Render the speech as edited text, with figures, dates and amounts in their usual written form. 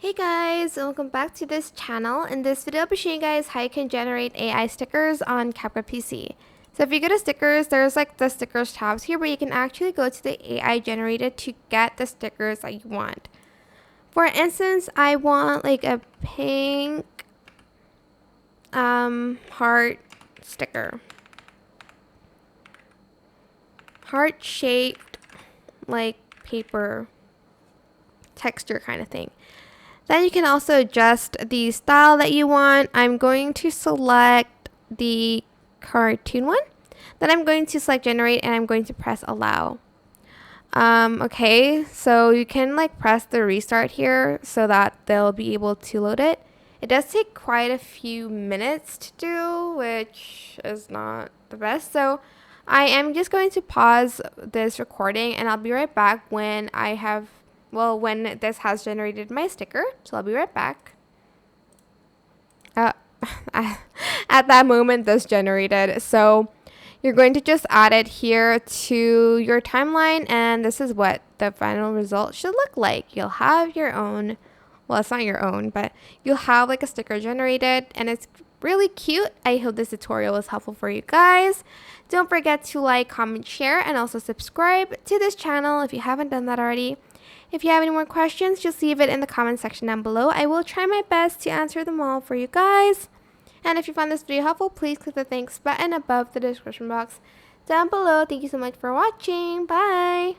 Hey guys, welcome back to this channel. In this video, I'll be showing you guys how you can generate AI stickers on CapCut PC. So if you go to stickers, there's like the stickers tabs here, but you can actually go to the AI generated to get the stickers that you want. For instance, I want like a pink heart sticker. Heart shaped like paper texture kind of thing. Then you can also adjust the style that you want. I'm going to select the cartoon one. Then I'm going to select generate and I'm going to press allow. Okay, so you can like press the restart here so that they'll be able to load it. It does take quite a few minutes to do, which is not the best. So I am just going to pause this recording and I'll be right back when when this has generated my sticker. So I'll be right back. At that moment, this generated. So you're going to just add it here to your timeline, and this is what the final result should look like. You'll have your own, well, it's not your own, but you'll have like a sticker generated, and it's really cute. I hope this tutorial was helpful for you guys. Don't forget to like, comment, share, and also subscribe to this channel if you haven't done that already. If you have any more questions, just leave it in the comment section down below. I will try my best to answer them all for you guys. And if you found this video helpful, please click the thanks button above the description box down below. Thank you so much for watching. Bye!